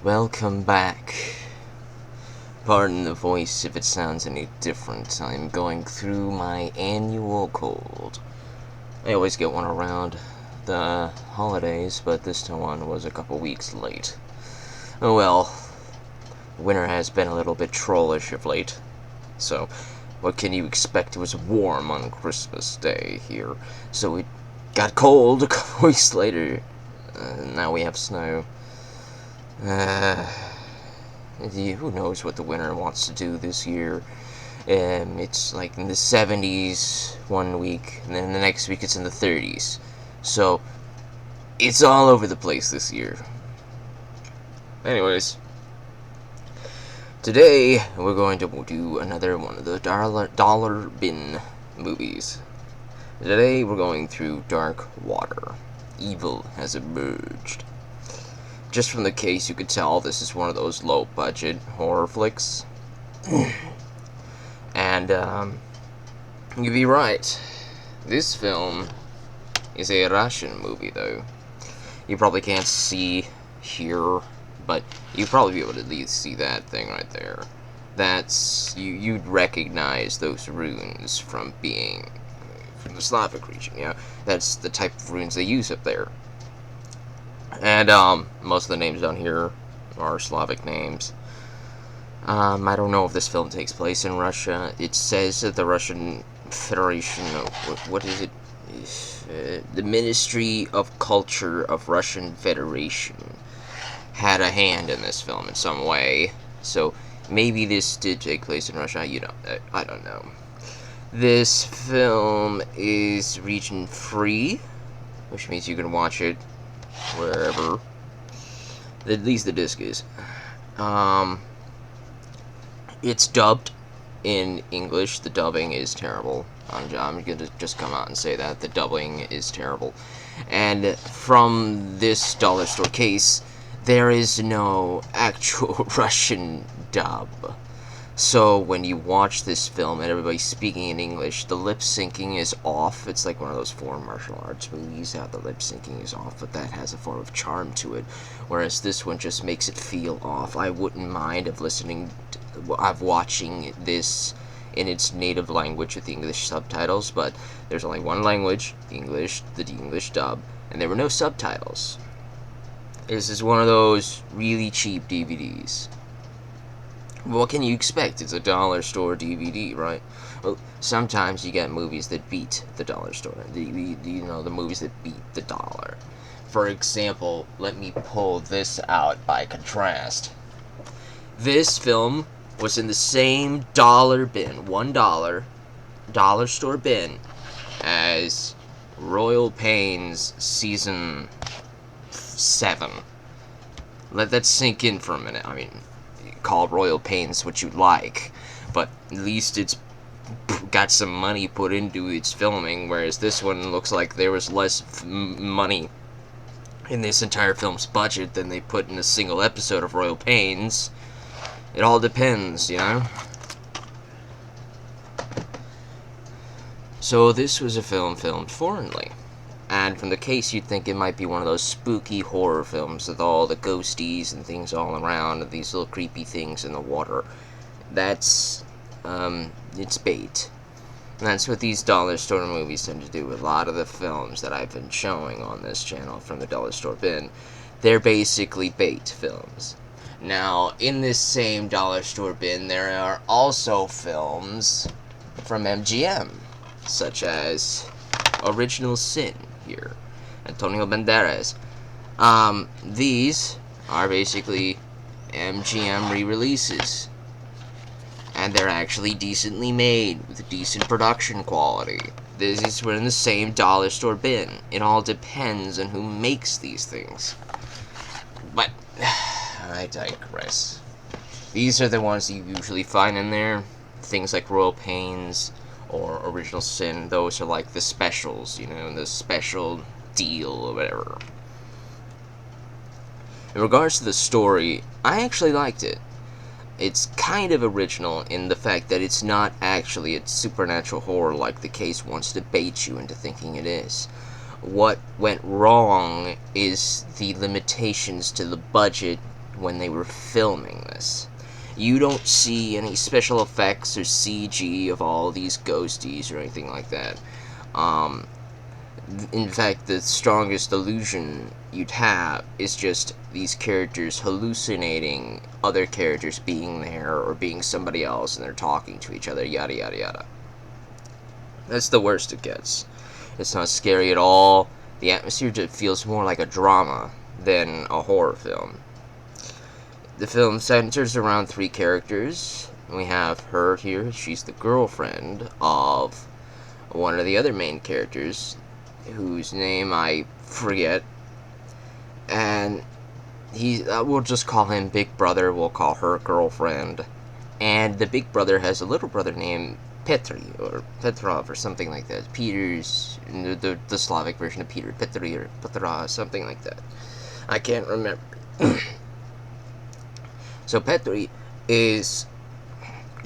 Welcome back. Pardon the voice if it sounds any different. I'm going through my annual cold. I always get one around the holidays, but this one was a couple weeks late. Oh well, winter has been a little bit trollish of late. So, what can you expect? It was warm on Christmas Day here, so it got cold a couple weeks later. Now we have snow. Who knows what the winter wants to do this year? It's like in the 70s one week, and then the next week it's in the 30s. So, it's all over the place this year. Anyways, today we're going to do another one of the dollar bin movies. Today we're going through Dark Water. Evil has emerged. Just from the case, you could tell this is one of those low-budget horror flicks. And, you'd be right. This film is a Russian movie, though. You probably can't see here, but you'd probably be able to at least see that thing right there. That's... you'd recognize those runes from being... from the Slavic region, you know? That's the type of runes they use up there. And, most of the names down here are Slavic names. I don't know if this film takes place in Russia. It says that the Russian Federation, what is it? The Ministry of Culture of Russian Federation had a hand in this film in some way. So, maybe this did take place in Russia, I don't know. This film is region free, which means you can watch it wherever. At least the disc is. It's dubbed in English. The dubbing is terrible. I'm gonna just come out and say that. The dubbing is terrible. And from this dollar store case, there is no actual Russian dub. So when you watch this film and everybody's speaking in English, the lip syncing is off. It's like one of those foreign martial arts movies, how the lip syncing is off, but that has a form of charm to it. Whereas this one just makes it feel off. I wouldn't mind of watching this in its native language with the English subtitles, but there's only one language, English, the English dub, and there were no subtitles. This is one of those really cheap DVDs. What can you expect? It's a dollar store DVD, right? Well, sometimes you get movies that beat the dollar store. The movies that beat the dollar. For example, let me pull this out by contrast. This film was in the same dollar bin, $1 store bin, as Royal Pains Season 7. Let that sink in for a minute. I mean, call Royal Pains what you like, but at least it's got some money put into its filming, whereas this one looks like there was less money in this entire film's budget than they put in a single episode of Royal Pains. It all depends, you know? So this was a film filmed foreignly. And from the case, you'd think it might be one of those spooky horror films with all the ghosties and things all around, and these little creepy things in the water. That's, it's bait. And that's what these dollar store movies tend to do. A lot of the films that I've been showing on this channel from the dollar store bin, they're basically bait films. Now, in this same dollar store bin, there are also films from MGM, such as Original Sin. Here, Antonio Banderas. These are basically MGM re-releases, and they're actually decently made with decent production quality. This is in the same dollar store bin. It all depends on who makes these things. But I digress. These are the ones you usually find in there. Things like Royal Pains or Original Sin. Those are like the specials, the special deal or whatever. In regards to the story, I actually liked it. It's kind of original in the fact that it's not actually a supernatural horror like the case wants to bait you into thinking it is. What went wrong is the limitations to the budget when they were filming this. You don't see any special effects or CG of all these ghosties or anything like that. Um, in fact, the strongest illusion you'd have is just these characters hallucinating other characters being there or being somebody else, and they're talking to each other, yada yada yada. That's the worst it gets. It's not scary at all. The atmosphere just feels more like a drama than a horror film. The film centers around three characters. We have her here. She's the girlfriend of one of the other main characters, whose name I forget. And we'll just call him Big Brother. We'll call her girlfriend. And the Big Brother has a little brother named Petri, or Petrov, or something like that. Peter's, the Slavic version of Peter, Petri, or Petra, something like that. I can't remember. So Petri is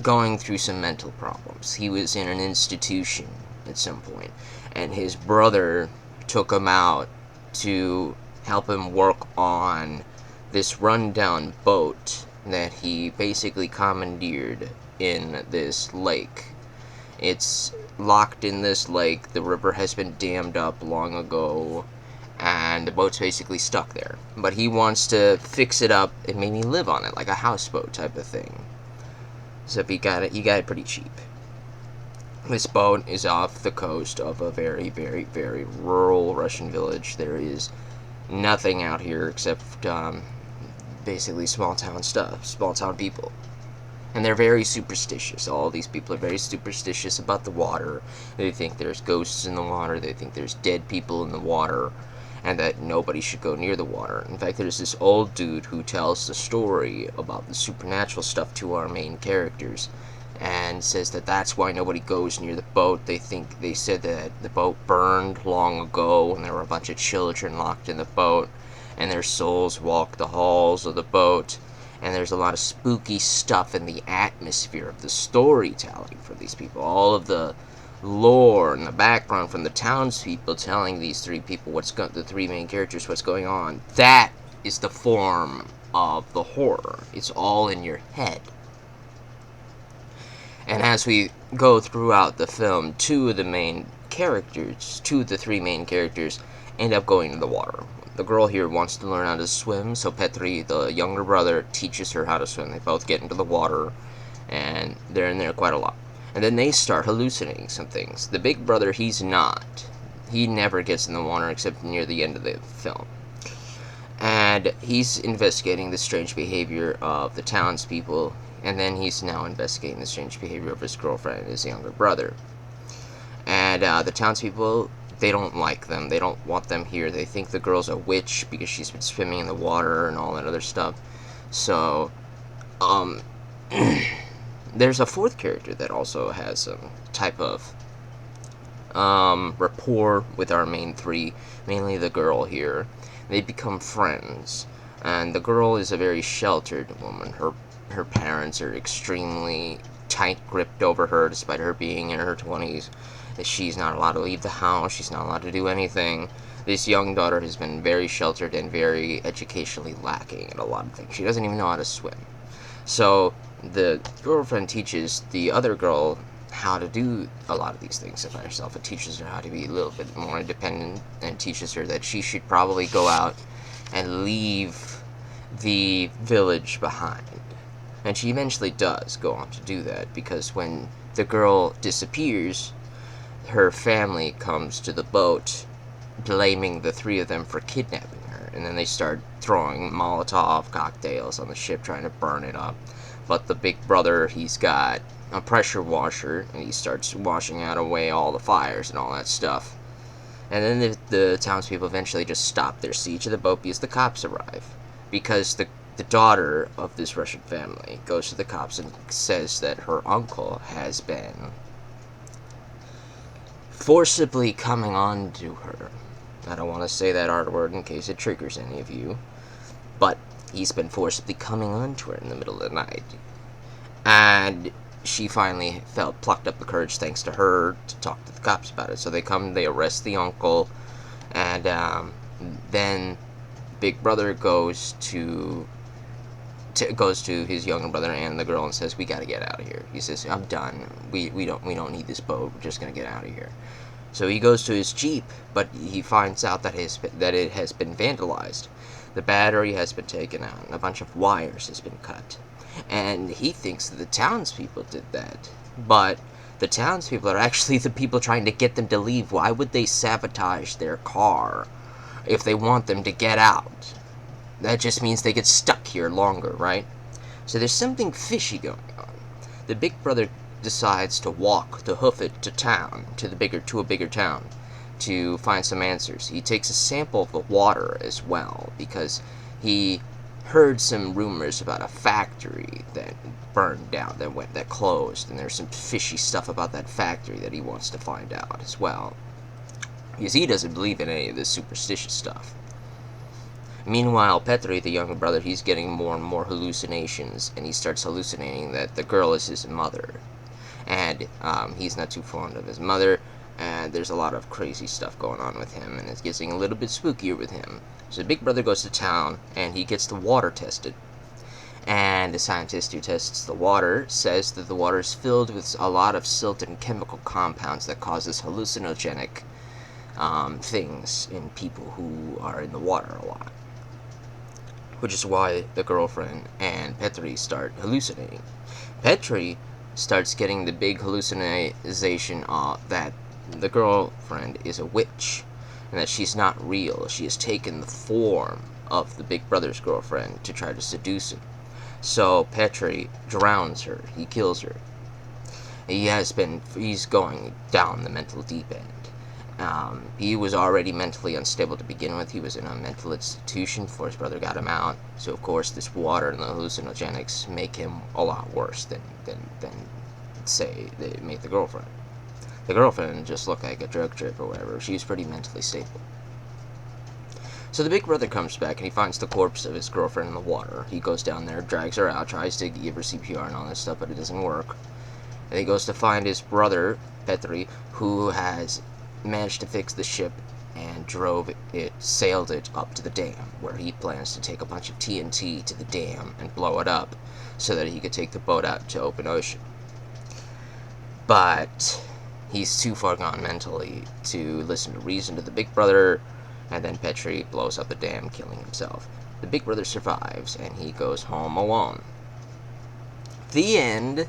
going through some mental problems. He was in an institution at some point, and his brother took him out to help him work on this rundown boat that he basically commandeered in this lake. It's locked in this lake. The river has been dammed up long ago, and the boat's basically stuck there. But he wants to fix it up and maybe live on it, like a houseboat type of thing. So he got it pretty cheap. This boat is off the coast of a very, very, very rural Russian village. There is nothing out here except basically small town stuff, small town people. And they're very superstitious. All these people are very superstitious about the water. They think there's ghosts in the water. They think there's dead people in the water, and that nobody should go near the water. In fact, there's this old dude who tells the story about the supernatural stuff to our main characters, and says that that's why nobody goes near the boat. They said that the boat burned long ago, and there were a bunch of children locked in the boat, and their souls walk the halls of the boat. And there's a lot of spooky stuff in the atmosphere of the storytelling for these people. All of the lore and the background from the townspeople telling these three people the three main characters what's going on. That is the form of the horror. It's all in your head. And as we go throughout the film, two of the three main characters end up going to the water. The girl here wants to learn how to swim, so Petri, the younger brother, teaches her how to swim. They both get into the water, and they're in there quite a lot. And then they start hallucinating some things. The big brother, he's not. He never gets in the water except near the end of the film. And he's investigating the strange behavior of the townspeople, and then he's now investigating the strange behavior of his girlfriend and his younger brother. And the townspeople, they don't like them. They don't want them here. They think the girl's a witch because she's been swimming in the water and all that other stuff. So, there's a fourth character that also has some type of rapport with our main three, mainly the girl here. They become friends, and the girl is a very sheltered woman. Her parents are extremely tight-gripped over her, despite her being in her 20s. She's not allowed to leave the house. She's not allowed to do anything. This young daughter has been very sheltered and very educationally lacking in a lot of things. She doesn't even know how to swim. So the girlfriend teaches the other girl how to do a lot of these things by herself. It teaches her how to be a little bit more independent, and teaches her that she should probably go out and leave the village behind. And she eventually does go on to do that, because when the girl disappears, her family comes to the boat blaming the three of them for kidnapping her, and then they start throwing Molotov cocktails on the ship, trying to burn it up. But the big brother, he's got a pressure washer, and he starts washing out away all the fires and all that stuff. And then the townspeople eventually just stop their siege of the boat because the cops arrive. Because the daughter of this Russian family goes to the cops and says that her uncle has been forcibly coming on to her. I don't want to say that R word in case it triggers any of you, but he's been forcibly coming on to her in the middle of the night. And she finally plucked up the courage, thanks to her, to talk to the cops about it. So they arrest the uncle, and then Big Brother goes to goes to his younger brother and the girl and says, "We gotta get out of here." He says, "I'm done. We don't need this boat. We're just gonna get out of here." So he goes to his Jeep, but he finds out that it has been vandalized. The battery has been taken out, and a bunch of wires has been cut. And he thinks that the townspeople did that. But the townspeople are actually the people trying to get them to leave. Why would they sabotage their car if they want them to get out? That just means they get stuck here longer, right? So there's something fishy going on. The big brother decides to hoof it to town, to a bigger town, to find some answers. He takes a sample of the water as well, because he heard some rumors about a factory that burned down, that closed, and there's some fishy stuff about that factory that he wants to find out as well, because he doesn't believe in any of this superstitious stuff. Meanwhile, Petri, the younger brother, he's getting more and more hallucinations, and he starts hallucinating that the girl is his mother. And he's not too fond of his mother, and there's a lot of crazy stuff going on with him, and it's getting a little bit spookier with him. So Big Brother goes to town, and he gets the water tested. And the scientist who tests the water says that the water is filled with a lot of silt and chemical compounds that causes hallucinogenic things in people who are in the water a lot. Which is why the girlfriend and Petri start hallucinating. Petri starts getting the big hallucination that the girlfriend is a witch, and that she's not real. She has taken the form of the big brother's girlfriend to try to seduce him. So Petri drowns her. He kills her. He's going down the mental deep end. He was already mentally unstable to begin with. He was in a mental institution before his brother got him out. So, of course, this water and the hallucinogenics make him a lot worse than say, they made the girlfriend. The girlfriend just looked like a drug trip or whatever. She was pretty mentally stable. So the big brother comes back, and he finds the corpse of his girlfriend in the water. He goes down there, drags her out, tries to give her CPR and all that stuff, but it doesn't work. And he goes to find his brother, Petri, who has managed to fix the ship and sailed it up to the dam, where he plans to take a bunch of TNT to the dam and blow it up so that he could take the boat out to open ocean. But he's too far gone mentally to listen to reason to the big brother, and then Petri blows up the dam, killing himself. The big brother survives, and he goes home alone. The end.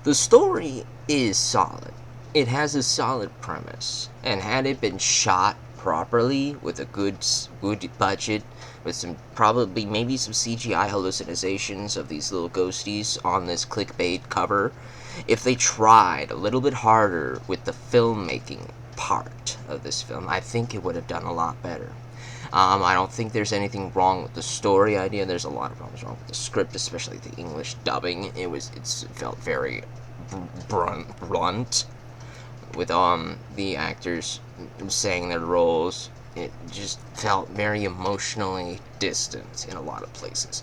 The story is solid. It has a solid premise, and had it been shot properly with a good budget, with maybe some CGI hallucinations of these little ghosties on this clickbait cover, if they tried a little bit harder with the filmmaking part of this film, I think it would have done a lot better. I don't think there's anything wrong with the story idea. There's a lot of problems wrong with the script, especially the English dubbing. It felt very blunt with the actors saying their roles. It just felt very emotionally distant in a lot of places,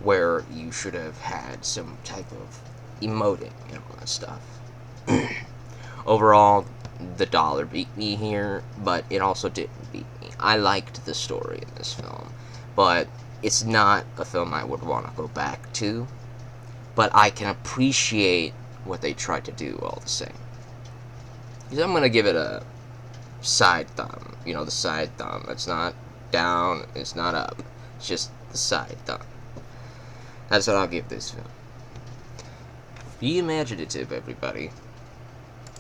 where you should have had some type of emoting and all that stuff. Overall, the dollar beat me here, but it also didn't beat me. I liked the story in this film, but it's not a film I would want to go back to, but I can appreciate what they tried to do all the same. Because I'm going to give it a side thumb. You know, the side thumb. It's not down, it's not up. It's just the side thumb. That's what I'll give this film. Be imaginative, everybody.